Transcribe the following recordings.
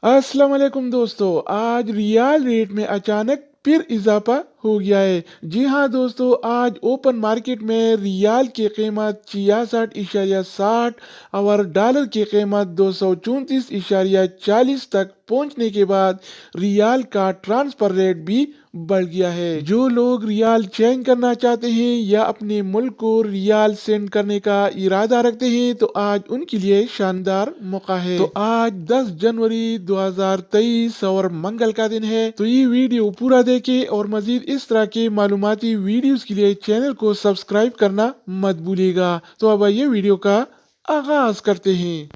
अस्सलाम वालेकुम दोस्तों, आज रियाल रेट में अचानक फिर इजाफा हो गया है। जी हाँ दोस्तों, आज ओपन मार्केट में रियाल की कीमत 66.60 और डॉलर की कीमत 234.40 तक पहुंचने के बाद रियाल का ट्रांसफर रेट भी बढ़ गया है। जो लोग रियाल चेंज करना चाहते हैं या अपने मुल्क को रियाल सेंड करने का इरादा रखते हैं तो आज उनके लिए शानदार मौका है। तो आज 10 जनवरी 2023 और मंगल का दिन है, तो ये वीडियो पूरा देखें और मजीद इस तरह के मालूमाती वीडियोस के लिए चैनल को सब्सक्राइब करना मत भूलिएगा। तो अब ये वीडियो का आगाज करते हैं।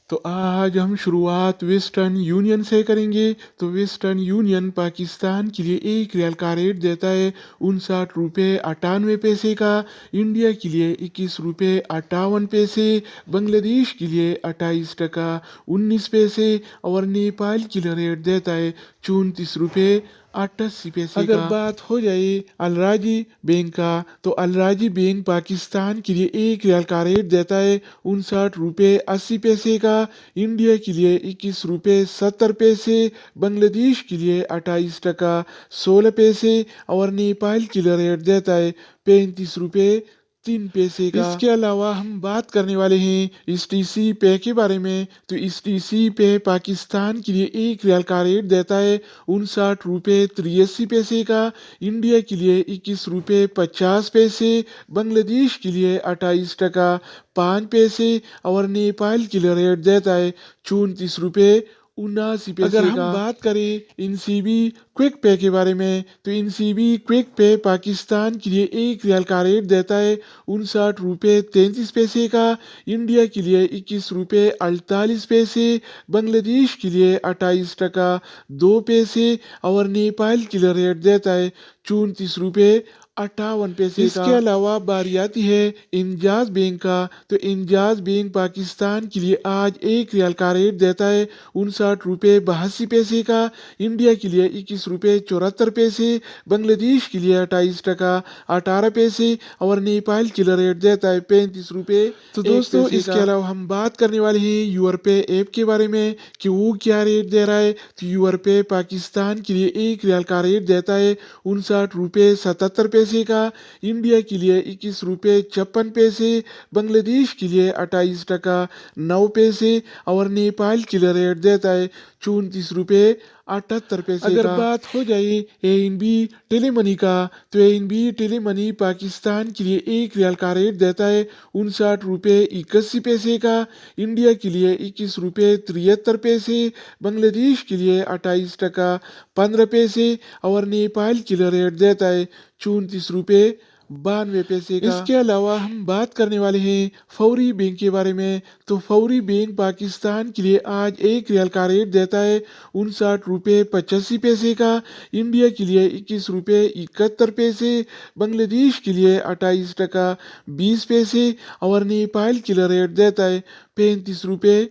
तो आज हम शुरुआत वेस्टर्न यूनियन से करेंगे। तो वेस्टर्न यूनियन पाकिस्तान के लिए एक रियाल का रेट देता है 59 रुपये 98 पैसे का, इंडिया के लिए 21 रुपये 58 पैसे, बांग्लादेश के लिए 28 टका 19 पैसे और नेपाल के लिए रेट देता है 34 रुपये 88 पैसे का। अगर बात हो जाए अलराजी बैंक का, तो अलराजी बैंक पाकिस्तान के लिए एक रियाल का रेट देता है 59 रुपये 80 पैसे का, इंडिया के लिए 21 रुपये 70 पैसे, बांग्लादेश के लिए 28 टका 16 पैसे और नेपाल के लिए रेट देता है 35 रुपये 3 पैसे का। इसके अलावा हम बात करने वाले हैं STC पे के बारे में। तो STC पे पाकिस्तान के लिए एक रियाल का रेट देता है 59 रुपये 83 पैसे का, इंडिया के लिए 21 रुपये 50 पैसे, बांग्लादेश के लिए 28 टका 5 पैसे और नेपाल के लिए रेट देता है 34 रुपये 79 पैसे का। अगर हम बात करें NCB क्विक पे के बारे में, तो NCB क्विक पे पाकिस्तान के लिए एक रियाल का रेट देता है 59 रुपये 33 पैसे का, इंडिया के लिए 21 रुपये 48 पैसे, बांग्लादेश के लिए 28 टका 2 पैसे और नेपाल के लिए रेट देता है 34 रुपये 58 पैसे का। इसके अलावा बारी आती है इंजाज बैंक का। तो इंजाज बैंक पाकिस्तान के लिए आज एक रियाल का रेट देता है 59 रुपये 82 पैसे का, इंडिया के लिए 21 रुपये 74 पैसे, बांग्लादेश के लिए 28 टका 18 पैसे और नेपाल के लिए रेट देता है 35 रुपये। तो दोस्तों इसके अलावा हम बात करने वाले हैं यूरपे ऐप के बारे में कि वो क्या रेट दे रहा है। तो यूरपे पाकिस्तान के लिए एक रियाल का रेट देता है 59 रुपये 77 पैसे का, इंडिया के लिए 21 रुपये 56 पैसे, बांग्लादेश के लिए 28 टका 9 पैसे और नेपाल के लिए रेट देता है 34 रुपये 78 पैसे अगर का। बात हो जाए ANB टेलीमनी का, तो ANB टेलीमनी पाकिस्तान के लिए एक रियाल का रेट देता है 59 रुपये 81 पैसे का, इंडिया के लिए 21 रुपये 73 पैसे, बांग्लादेश के लिए 28 टका 15 पैसे और नेपाल के लिए रेट देता है 34 रुपये 92 पैसे का। इसके अलावा हम बात करने वाले हैं फौरी बैंक के बारे में। तो फौरी बैंक पाकिस्तान के लिए आज एक रियाल का रेट देता है 59 रुपये 85 पैसे का, इंडिया के लिए 21 रुपये 71 पैसे, बांग्लादेश के लिए 28 टका 20 पैसे और नेपाल के लिए रेट देता है 35 रुपये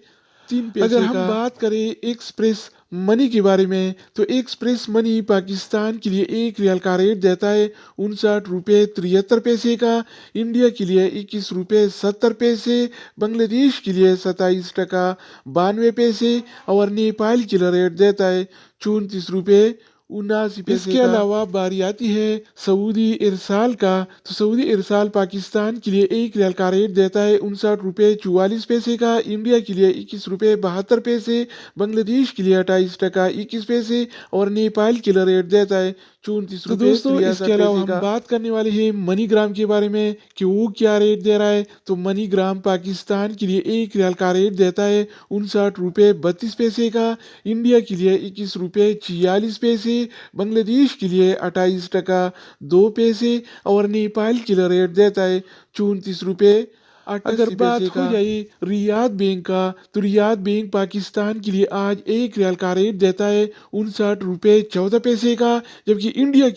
3 पैसे अगर हम बात करें एक्सप्रेस मनी के बारे में, तो एक्सप्रेस मनी पाकिस्तान के लिए एक रियाल का रेट देता है 59 रुपये 73 पैसे का, इंडिया के लिए 21 रुपये 70 पैसे, बांग्लादेश के लिए 27 टका 92 पैसे और नेपाल के लिए रेट देता है 34 रुपये 79 पैसे। इसके अलावा बारी आती है सऊदी इरसाल का। तो सऊदी इरसाल पाकिस्तान के लिए एक रियाल का रेट देता है 59 रुपये 44 पैसे का, इंडिया के लिए 21 रुपये 72 पैसे, बांग्लादेश के लिए 28 टका 21 पैसे और नेपाल के लिए रेट देता है 34 रुपये। दोस्तों इसके अलावा हम बात करने वाले हैं मनीग्राम के बारे में कि वो क्या रेट दे रहा है। तो मनीग्राम पाकिस्तान के लिए एक रियाल का रेट देता है 59 रुपये 32 पैसे का, इंडिया के लिए 21 रुपये 44 पैसे, बांग्लादेश के लिए 28 टका 2 पैसे और नेपाल के लिए रेट देता है 34 रुपये 88 अगर बात हो जाए रियाद बैंक का, तो रियाद बैंक पाकिस्तान के लिए आज एक रियाल का रेट देता है 59 रुपये 14 पैसे का, जबकि इंडिया